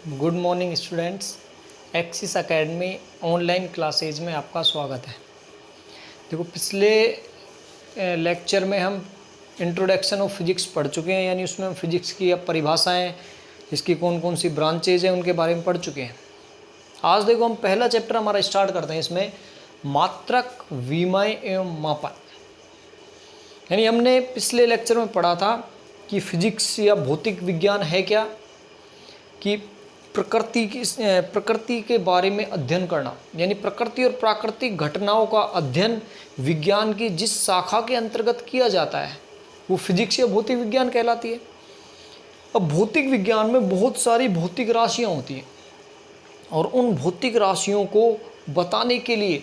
Good morning students. Axis academy online classes में आपका स्वागत है। देखो, पिछले लेक्चर में हम इंट्रोडक्शन ऑफ फिजिक्स पढ़ चुके हैं, यानी उसमें हम फिजिक्स की अब परिभाषाएं, इसकी कौन कौन सी ब्रांचेज हैं, उनके बारे में पढ़ चुके हैं। आज देखो, हम पहला चैप्टर हमारा स्टार्ट करते हैं। इसमें मात्रक, विमय एवं मापन। यानी हमने पिछले लेक्चर में पढ़ा था कि फिजिक्स या भौतिक विज्ञान है क्या, कि प्रकृति के बारे में अध्ययन करना, यानी प्रकृति और प्राकृतिक घटनाओं का अध्ययन विज्ञान की जिस शाखा के अंतर्गत किया जाता है वो फिजिक्स या भौतिक विज्ञान कहलाती है। अब भौतिक विज्ञान में बहुत सारी भौतिक राशियाँ होती हैं और उन भौतिक राशियों को बताने के लिए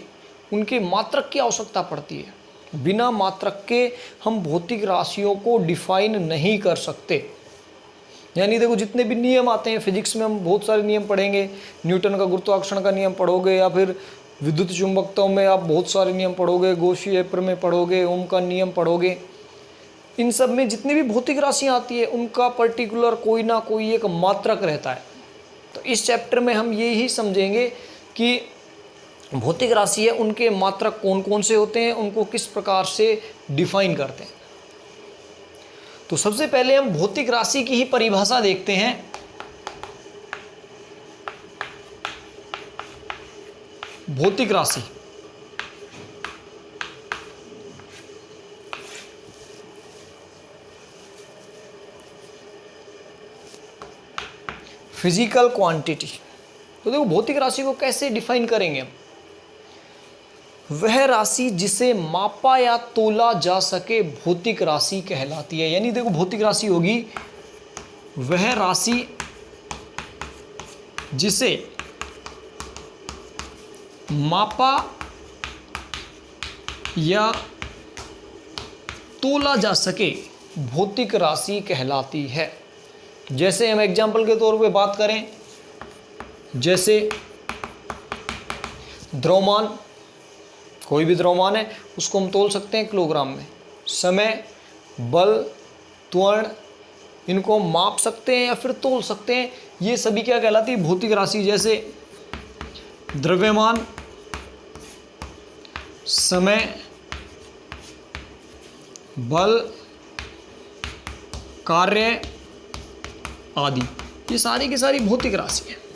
उनके मात्रक की आवश्यकता पड़ती है। बिना मात्रक के हम भौतिक राशियों को डिफाइन नहीं कर सकते। यानी देखो, जितने भी नियम आते हैं फिजिक्स में, हम बहुत सारे नियम पढ़ेंगे। न्यूटन का गुरुत्वाकर्षण का नियम पढ़ोगे, या फिर विद्युत चुंबकत्व में आप बहुत सारे नियम पढ़ोगे, गॉसीय प्रमेय पढ़ोगे, ओम का नियम पढ़ोगे। इन सब में जितनी भी भौतिक राशियाँ आती है उनका पर्टिकुलर कोई ना कोई एक मात्रक रहता है। तो इस चैप्टर में हम ये ही समझेंगे कि भौतिक राशि है, उनके मात्रक कौन कौन से होते हैं, उनको किस प्रकार से डिफाइन करते हैं। तो सबसे पहले हम भौतिक राशि की ही परिभाषा देखते हैं। भौतिक राशि फिजिकल क्वांटिटी। तो देखो, भौतिक राशि को कैसे डिफाइन करेंगे हम? वह राशि जिसे मापा या तोला जा सके भौतिक राशि कहलाती है। यानी देखो, भौतिक राशि होगी वह राशि जिसे मापा या तोला जा सके भौतिक राशि कहलाती है। जैसे हम एग्जाम्पल के तौर पे बात करें, जैसे द्रव्यमान, कोई भी द्रव्यमान है उसको हम तोल सकते हैं किलोग्राम में। समय, बल, त्वरण, इनको हम माप सकते हैं या फिर तोल सकते हैं। ये सभी क्या कहलाती है? भौतिक राशि। जैसे द्रव्यमान, समय, बल, कार्य आदि, ये सारी की सारी भौतिक राशि है।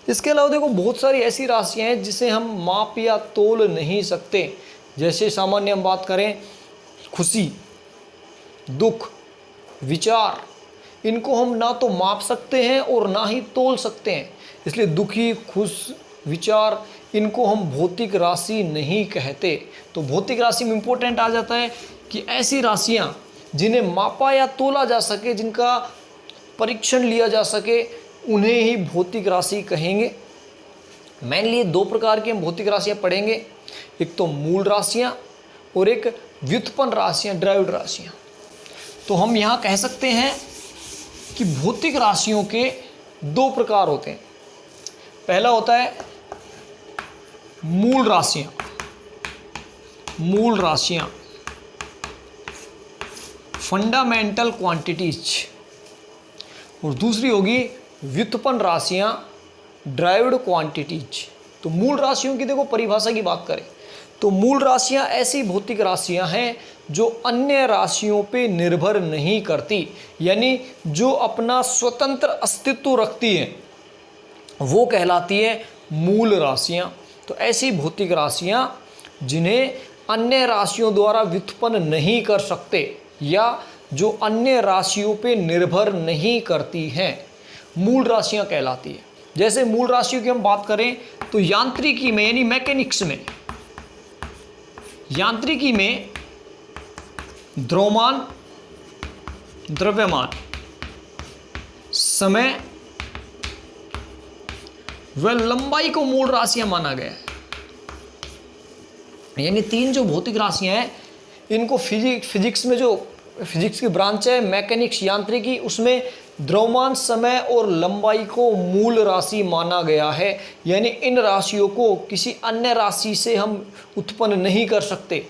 इसके अलावा देखो, बहुत सारी ऐसी राशियां हैं जिसे हम माप या तोल नहीं सकते। जैसे सामान्य हम बात करें, खुशी, दुख, विचार, इनको हम ना तो माप सकते हैं और ना ही तोल सकते हैं। इसलिए दुखी, खुश, विचार, इनको हम भौतिक राशि नहीं कहते। तो भौतिक राशि में इंपॉर्टेंट आ जाता है कि ऐसी राशियां जिन्हें मापा या तोला जा सके, जिनका परीक्षण लिया जा सके, उन्हें ही भौतिक राशि कहेंगे। मेनली दो प्रकार की हम भौतिक राशियां पढ़ेंगे, एक तो मूल राशियां और एक व्युत्पन्न राशियां, ड्राइव्ड राशियां। तो हम यहां कह सकते हैं कि भौतिक राशियों के दो प्रकार होते हैं। पहला होता है मूल राशियां। मूल राशियां, फंडामेंटल क्वांटिटीज, और दूसरी होगी व्युत्पन्न राशियां, ड्राइव्ड क्वांटिटीज। तो मूल राशियों की देखो परिभाषा की बात करें तो मूल राशियां ऐसी भौतिक राशियां हैं जो अन्य राशियों पे निर्भर नहीं करती, यानी जो अपना स्वतंत्र अस्तित्व रखती हैं, वो कहलाती है मूल राशियां। तो ऐसी भौतिक राशियां जिन्हें अन्य राशियों द्वारा व्युत्पन्न नहीं कर सकते या जो अन्य राशियों पे निर्भर नहीं करती हैं, मूल राशियां कहलाती है। जैसे मूल राशियों की हम बात करें तो यांत्रिकी में, यानी मैकेनिक्स में, यांत्रिकी में द्रव्यमान, समय व लंबाई को मूल राशियां माना गया है। यानी तीन जो भौतिक राशियां हैं, इनको फिजिक्स में, जो फिजिक्स की ब्रांच है मैकेनिक्स, यांत्रिकी, उसमें द्रव्यमान, समय और लंबाई को मूल राशि माना गया है। यानी इन राशियों को किसी अन्य राशि से हम उत्पन्न नहीं कर सकते।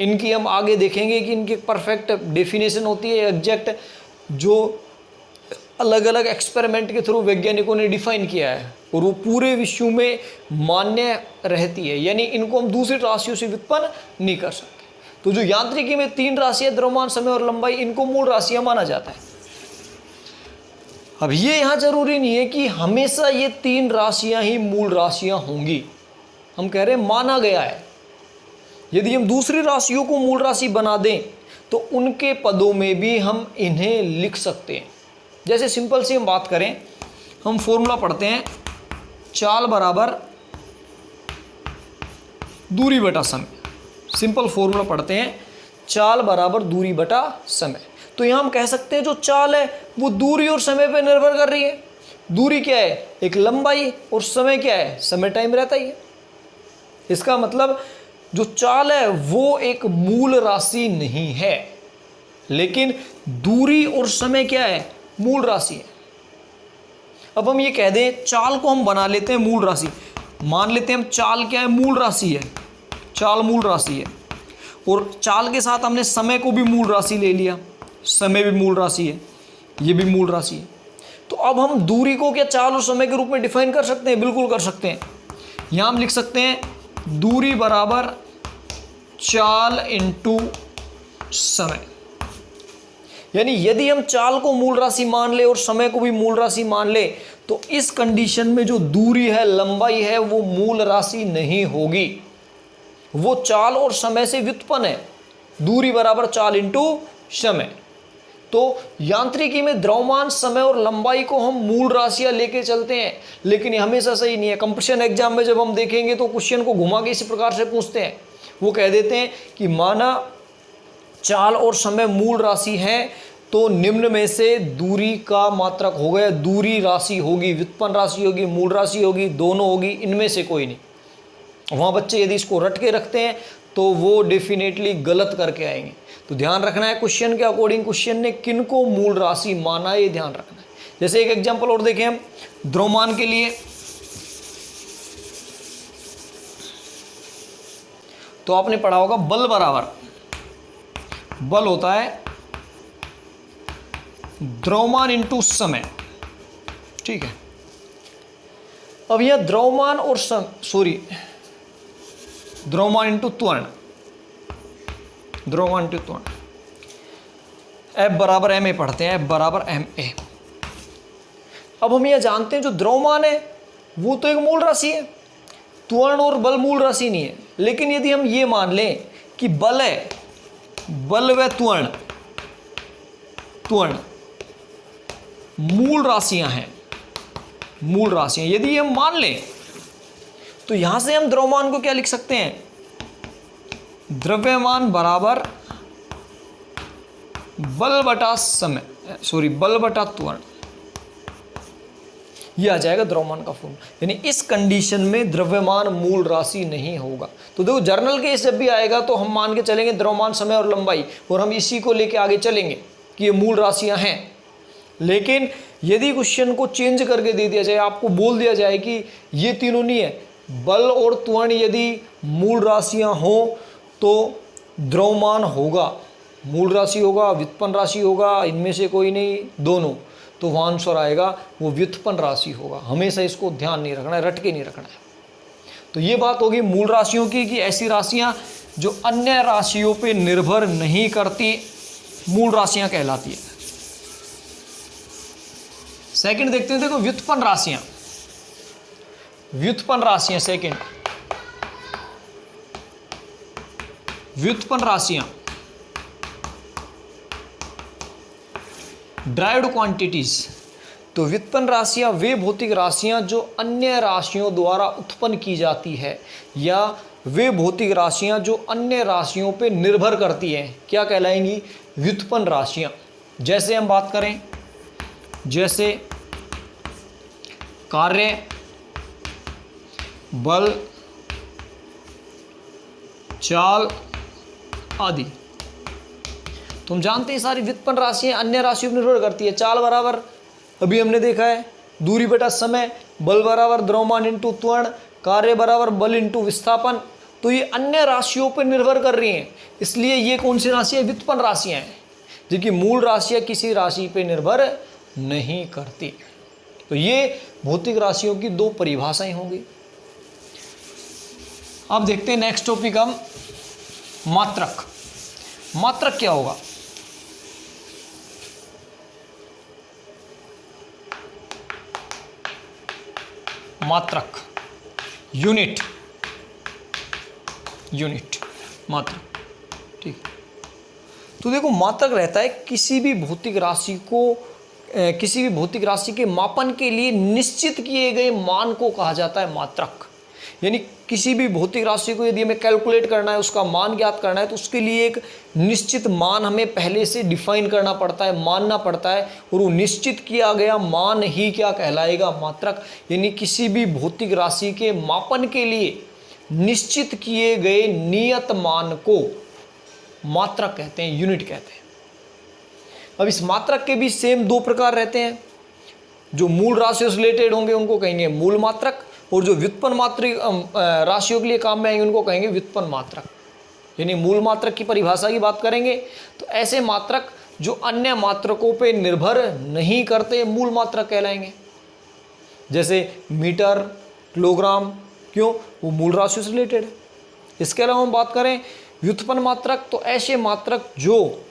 इनकी हम आगे देखेंगे कि इनकी परफेक्ट डेफिनेशन होती है, एग्जैक्ट जो अलग अलग एक्सपेरिमेंट के थ्रू वैज्ञानिकों ने डिफाइन किया है और वो पूरे विश्व में मान्य रहती है, यानी इनको हम दूसरी राशियों से व्युत्पन्न नहीं कर सकते। तो जो यांत्रिकी में 3 राशियां द्रव्यमान, समय और लंबाई, इनको मूल राशियां माना जाता है। अब ये यहाँ जरूरी नहीं है कि हमेशा ये 3 राशियां ही मूल राशियां होंगी, हम कह रहे हैं माना गया है। यदि हम दूसरी राशियों को मूल राशि बना दें तो उनके पदों में भी हम इन्हें लिख सकते हैं। जैसे सिंपल सी हम बात करें, हम फॉर्मूला पढ़ते हैं, चाल बराबर दूरी बटा समय। सिंपल फॉर्मूला पढ़ते हैं, चाल बराबर दूरी बटा समय। तो यहां हम कह सकते हैं जो चाल है वो दूरी और समय पर निर्भर कर रही है। दूरी क्या है? एक लंबाई, और समय क्या है? समय टाइम रहता ही है। इसका मतलब जो चाल है वो एक मूल राशि नहीं है, लेकिन दूरी और समय क्या है? मूल राशि है। अब हम ये कह दें, चाल को हम बना लेते हैं मूल राशि, मान लेते हैं हम चाल क्या है? मूल राशि है, चाल मूल राशि है, और चाल के साथ हमने समय को भी मूल राशि ले लिया, समय भी मूल राशि है, ये भी मूल राशि है। तो अब हम दूरी को क्या चाल और समय के रूप में डिफाइन कर सकते हैं? बिल्कुल कर सकते हैं। यहां हम लिख सकते हैं दूरी बराबर चाल इंटू समय। यानी यदि हम चाल को मूल राशि मान ले और समय को भी मूल राशि मान ले तो इस कंडीशन में जो दूरी है, लंबाई है, वो मूल राशि नहीं होगी, वो चाल और समय से व्युत्पन्न है। दूरी बराबर चाल इंटू समय। तो यांत्रिकी में द्रव्यमान, समय और लंबाई को हम मूल राशियां लेके चलते हैं, लेकिन ये हमेशा सही नहीं है। कंपटीशन एग्जाम में जब हम देखेंगे तो क्वेश्चन को घुमा के इसी प्रकार से पूछते हैं। वो कह देते हैं कि माना चाल और समय मूल राशि है तो निम्न में से दूरी का मात्रक हो गया, दूरी राशि होगी, व्युत्पन्न राशि होगी, मूल राशि होगी, दोनों होगी, इनमें से कोई नहीं। वहाँ बच्चे यदि इसको रट के रखते हैं तो वो डेफिनेटली गलत करके आएंगे। तो ध्यान रखना है क्वेश्चन के अकॉर्डिंग क्वेश्चन ने किनको मूल राशि माना, ये ध्यान रखना है। जैसे एक एग्जांपल और देखें हम द्रव्यमान के लिए, तो आपने पढ़ा होगा बल बराबर, बल होता है द्रव्यमान इंटू समय, ठीक है। अब यह द्रव्यमान और द्रव्यमान इंटू त्वरण, द्रव्यमान इंटू त्वरण, F बराबर एम ए पढ़ते हैं, F बराबर एम ए। अब हम यह जानते हैं जो द्रव्यमान है वो तो एक मूल राशि है, त्वरण और बल मूल राशि नहीं है। लेकिन यदि हम ये मान लें कि बल है, बल व त्वरण, त्वरण मूल राशियां हैं, मूल राशियां यदि हम मान लें तो यहां से हम द्रव्यमान को क्या लिख सकते हैं? द्रव्यमान बराबर बल बटा समय, बल बटा त्वरण, यह आ जाएगा द्रव्यमान का फॉर्मूला। यानी इस कंडीशन में द्रव्यमान मूल राशि नहीं होगा। तो देखो जर्नल केस जब भी आएगा तो हम मान के चलेंगे द्रव्यमान, समय और लंबाई, और हम इसी को लेके आगे चलेंगे कि ये मूल राशियां हैं। लेकिन यदि क्वेश्चन को चेंज करके दे दिया जाए, आपको बोल दिया जाए कि ये तीनों नहीं है, बल और त्वरण यदि मूल राशियां हो तो द्रव्यमान होगा, मूल राशि होगा, व्युत्पन्न राशि होगा, इनमें से कोई नहीं, दोनों, तो वहाँ आंसर आएगा वो व्युत्पन्न राशि होगा। हमेशा इसको ध्यान नहीं रखना है, रट के नहीं रखना है। तो ये बात होगी मूल राशियों की कि ऐसी राशियाँ जो अन्य राशियों पे निर्भर नहीं करती मूल राशियाँ कहलाती है। सेकंड देखते हैं, देखो व्युत्पन्न राशियाँ, व्युत्पन्न राशियाँ, सेकंड व्युत्पन्न राशियाँ, ड्राइव्ड क्वांटिटीज। तो व्युत्पन्न राशियां वे भौतिक राशियां जो अन्य राशियों द्वारा उत्पन्न की जाती है, या वे भौतिक राशियां जो अन्य राशियों पे निर्भर करती हैं, क्या कहलाएंगी? व्युत्पन्न राशियां। जैसे हम बात करें, जैसे कार्य, बल, चाल आदि। तो हम जानते हैं सारी व्युत्पन्न राशियां अन्य राशियों पर निर्भर करती है। चाल बराबर अभी हमने देखा है दूरी बटा समय, बल बराबर द्रव्यमान इंटू त्वरण, कार्य बराबर बल इंटू विस्थापन। तो ये अन्य राशियों पर निर्भर कर रही हैं, इसलिए ये कौन सी राशि है? व्युत्पन्न राशियां हैं, जबकि मूल राशियां किसी राशि पर निर्भर नहीं करती। तो ये भौतिक राशियों की दो परिभाषाएं होंगी। अब देखते हैं नेक्स्ट टॉपिक हम मात्रक। मात्रक क्या होगा? मात्रक यूनिट, मात्रक, ठीक। तो देखो मात्रक रहता है किसी भी भौतिक राशि के मापन के लिए निश्चित किए गए मान को कहा जाता है मात्रक। यानी किसी भी भौतिक राशि को यदि हमें कैलकुलेट करना है, उसका मान ज्ञात करना है, तो उसके लिए एक निश्चित मान हमें पहले से डिफाइन करना पड़ता है, मानना पड़ता है, और वो निश्चित किया गया मान ही क्या कहलाएगा? मात्रक। यानी किसी भी भौतिक राशि के मापन के लिए निश्चित किए गए नियत मान को मात्रक कहते हैं, यूनिट कहते हैं। अब इस मात्रक के भी सेम दो प्रकार रहते हैं। जो मूल राशियों से रिलेटेड होंगे उनको कहेंगे मूल मात्रक, और जो व्युत्पन्न मात्रिक राशियों के लिए काम में आएंगे उनको कहेंगे व्युत्पन्न मात्रक। यानी मूल मात्रक की परिभाषा की बात करेंगे तो ऐसे मात्रक जो अन्य मात्रकों पे निर्भर नहीं करते मूल मात्रक कहलाएंगे। जैसे मीटर, किलोग्राम, क्यों? वो मूल राशियों से रिलेटेड है। इसके अलावा हम बात करें व्युत्पन्न मात्रक, तो ऐसे मात्रक जो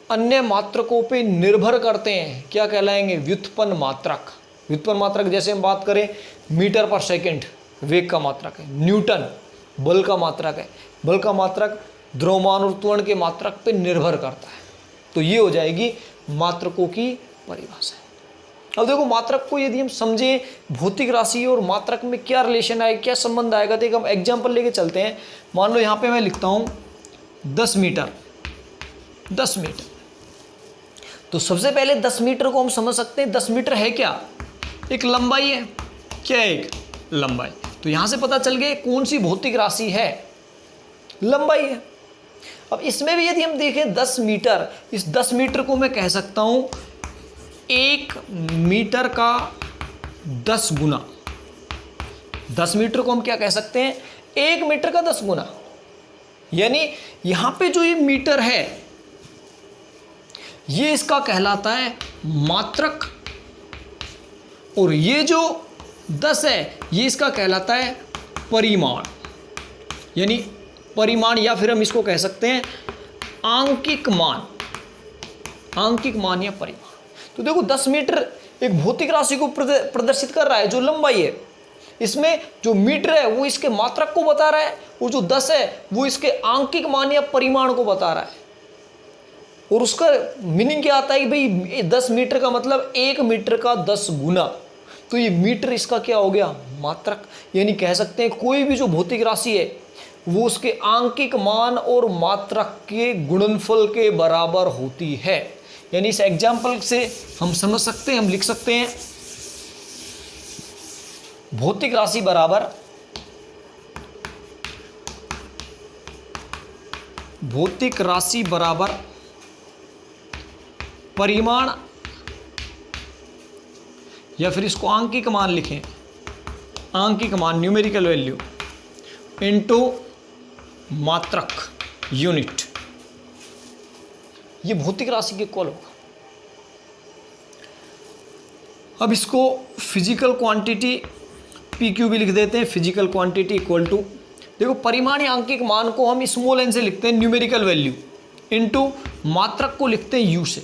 अन्य मात्रकों पे निर्भर करते हैं क्या कहलाएंगे? व्युत्पन्न मात्रक। व्युत्पन्न मात्रक जैसे हम बात करें मीटर पर सेकंड वेग का मात्रक है, न्यूटन बल का मात्रक है। बल का मात्रक द्रव्यमान और त्वरण के मात्रक पे निर्भर करता है। तो ये हो जाएगी मात्रकों की परिभाषा। अब देखो मात्रक को यदि हम समझें, भौतिक राशि और मात्रक में क्या रिलेशन आएगा, क्या संबंध आएगा, तो एक हम एग्जाम्पल लेके चलते हैं। मान लो यहाँ पे मैं लिखता हूँ 10 मीटर। 10 मीटर, तो सबसे पहले 10 मीटर को हम समझ सकते हैं 10 मीटर है क्या? एक लंबाई है। क्या है? एक लंबाई। तो यहां से पता चल गया कौन सी भौतिक राशि है? लंबाई है। अब इसमें भी यदि हम देखें 10 मीटर, इस 10 मीटर को मैं कह सकता हूं 1 मीटर का 10 गुना। 10 मीटर को हम क्या कह सकते हैं? 1 मीटर का 10 गुना। यानी यहां पे जो ये मीटर है ये इसका कहलाता है मात्रक, और ये जो 10 है ये इसका कहलाता है परिमाण। यानी परिमाण, या फिर हम इसको कह सकते हैं आंकिक मान। आंकिक मान या परिमाण। तो देखो 10 मीटर एक भौतिक राशि को प्रदर्शित कर रहा है जो लंबाई है। इसमें जो मीटर है वो इसके मात्रक को बता रहा है, और जो 10 है वो इसके आंकिक मान या परिमाण को बता रहा है। और उसका मीनिंग क्या आता है कि भाई 10 मीटर का मतलब 1 मीटर का 10 गुना। तो ये मीटर इसका क्या हो गया? मात्रक। यानी कह सकते हैं कोई भी जो भौतिक राशि है वो उसके आंकिक मान और मात्रक के गुणनफल के बराबर होती है। यानी इस एग्जाम्पल से हम समझ सकते हैं, हम लिख सकते हैं भौतिक राशि बराबर परिमाण, या फिर इसको आंकिक मान लिखें, आंकिक मान न्यूमेरिकल वैल्यू इनटू मात्रक यूनिट। ये भौतिक राशि के इक्वल होगा। अब इसको फिजिकल क्वांटिटी PQ भी लिख देते हैं। फिजिकल क्वांटिटी इक्वल टू, देखो परिमाण या आंकिक मान को हम स्मॉल n से लिखते हैं न्यूमेरिकल वैल्यू, इनटू मात्रक को लिखते हैं U से,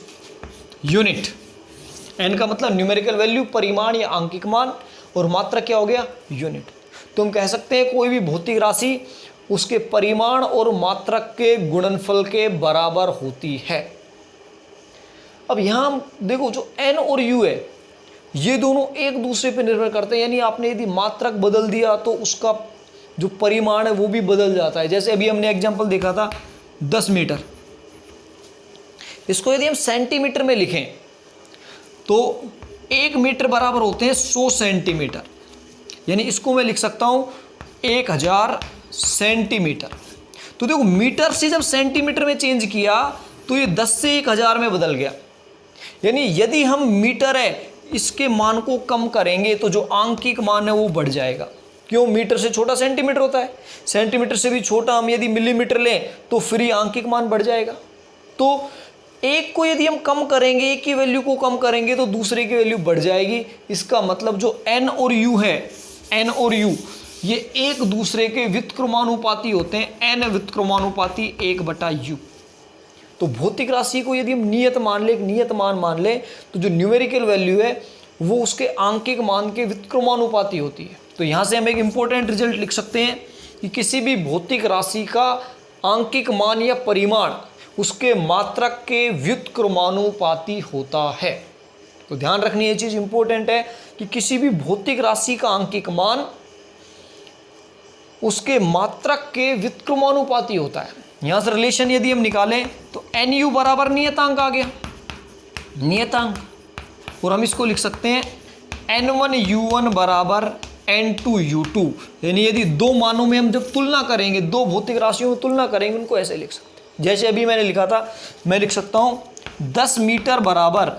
यूनिट। n का मतलब न्यूमेरिकल वैल्यू, परिमाण या आंकिक मान, और मात्रक क्या हो गया? यूनिट। तो हम कह सकते हैं कोई भी भौतिक राशि उसके परिमाण और मात्रक के गुणनफल के बराबर होती है। अब यहां हम देखो जो n और u है ये दोनों एक दूसरे पर निर्भर करते हैं। यानी आपने यदि मात्रक बदल दिया तो उसका जो परिमाण है वो भी बदल जाता है। जैसे अभी हमने एग्जांपल देखा था 10 मीटर, इसको यदि हम सेंटीमीटर में लिखें तो 1 मीटर बराबर होते हैं 100 सेंटीमीटर। यानी इसको मैं लिख सकता हूं 1000 सेंटीमीटर। तो देखो मीटर से जब सेंटीमीटर में चेंज किया तो ये 10 से 1000 में बदल गया। यानी यदि हम मीटर है इसके मान को कम करेंगे तो जो आंकिक मान है वो बढ़ जाएगा। क्यों? मीटर से छोटा सेंटीमीटर होता है, सेंटीमीटर से भी छोटा हम यदि मिलीमीटर लें तो फिर आंकिक मान बढ़ जाएगा। तो एक को यदि हम कम करेंगे, एक की वैल्यू को कम करेंगे तो दूसरे की वैल्यू बढ़ जाएगी। इसका मतलब जो n और u है, n और u ये एक दूसरे के व्युत्क्रमानुपाती होते हैं, n व्युत्क्रमानुपाती 1/u। तो भौतिक राशि को यदि हम नियत मान ले, एक नियत मान मान ले, तो जो न्यूमेरिकल वैल्यू है वो उसके आंकिक मान के व्युत्क्रमानुपाती होती है। तो यहाँ से हम एक इंपॉर्टेंट रिजल्ट लिख सकते हैं कि किसी भी भौतिक राशि का आंकिक मान या परिमाण उसके मात्रक के व्युत्क्रमानुपाती होता है। तो ध्यान रखनी ये चीज इंपॉर्टेंट है कि किसी भी भौतिक राशि का आंकिक मान उसके मात्रक के व्युत्क्रमानुपाती होता है। यहां से रिलेशन यदि हम निकालें तो NU बराबर नियतांक आ गया, नियतांक, और हम इसको लिख सकते हैं N1U1 बराबर N2U2। यानी यदि दो मानों में हम जब तुलना करेंगे, दो भौतिक राशियों में तुलना करेंगे, उनको ऐसे लिख सकते हैं। जैसे अभी मैंने लिखा था, मैं लिख सकता हूं 10 मीटर बराबर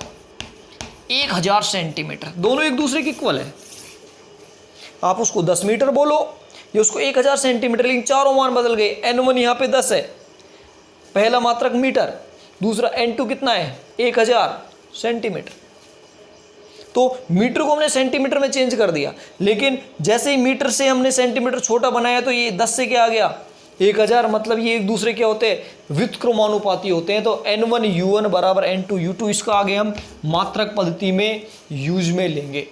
1000 सेंटीमीटर, दोनों एक दूसरे के इक्वल है। आप उसको 10 मीटर बोलो या उसको 1000 सेंटीमीटर, लेकिन चारों मान बदल गए। N1 यहाँ पे 10 है, पहला मात्रक मीटर, दूसरा N2 कितना है 1000 सेंटीमीटर। तो मीटर को हमने सेंटीमीटर में चेंज कर दिया, लेकिन जैसे ही मीटर से हमने सेंटीमीटर छोटा बनाया तो ये 10 से क्या आ गया 1000। मतलब ये एक दूसरे क्या होते हैं, व्युत्क्रमानुपाती होते हैं। तो N1U1 बराबर N2U2, इसका आगे हम मात्रक पद्धति में यूज में लेंगे।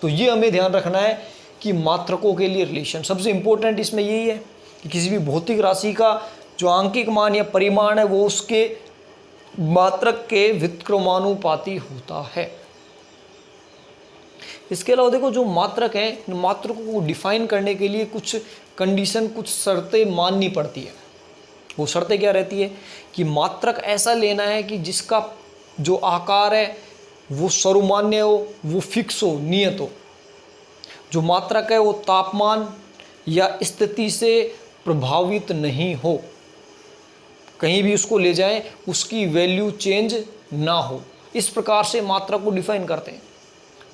तो ये हमें ध्यान रखना है कि मात्रकों के लिए रिलेशन सबसे इंपॉर्टेंट इसमें यही है कि किसी भी भौतिक राशि का जो आंकिक मान या परिमाण है वो उसके मात्रक के व्युत्क्रमानुपाती होता है। इसके अलावा देखो जो मात्रक है, मात्रकों को डिफाइन करने के लिए कुछ कंडीशन, कुछ शर्तें माननी पड़ती है। वो शर्तें क्या रहती है कि मात्रक ऐसा लेना है कि जिसका जो आकार है वो सर्वमान्य हो, वो फिक्स हो, नियत हो। जो मात्रक है वो तापमान या स्थिति से प्रभावित नहीं हो, कहीं भी उसको ले जाएं उसकी वैल्यू चेंज ना हो। इस प्रकार से मात्रक को डिफाइन करते हैं।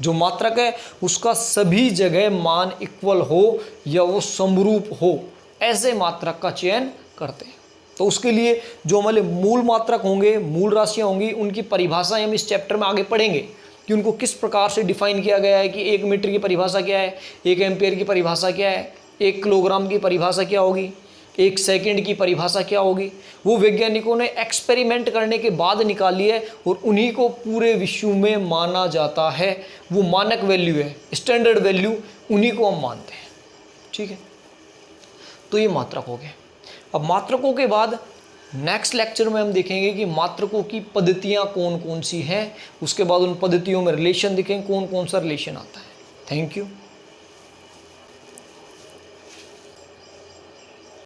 जो मात्रक है उसका सभी जगह मान इक्वल हो या वो समरूप हो, ऐसे मात्रक का चयन करते हैं। तो उसके लिए जो हमारे मूल मात्रक होंगे, मूल राशियां होंगी, उनकी परिभाषाएं हम इस चैप्टर में आगे पढ़ेंगे कि उनको किस प्रकार से डिफाइन किया गया है कि 1 मीटर की परिभाषा क्या है, 1 एम्पियर की परिभाषा क्या है, 1 किलोग्राम की परिभाषा क्या होगी, 1 सेकंड की परिभाषा क्या होगी। वो वैज्ञानिकों ने एक्सपेरिमेंट करने के बाद निकाली है और उन्हीं को पूरे विश्व में माना जाता है। वो मानक वैल्यू है, स्टैंडर्ड वैल्यू, उन्हीं को हम मानते हैं। ठीक है, तो ये मात्रक हो गए। अब मात्रकों के बाद नेक्स्ट लेक्चर में हम देखेंगे कि मात्रकों की पद्धतियाँ कौन कौन सी हैं। उसके बाद उन पद्धतियों में रिलेशन देखेंगे, कौन कौन सा रिलेशन आता है। Thank you.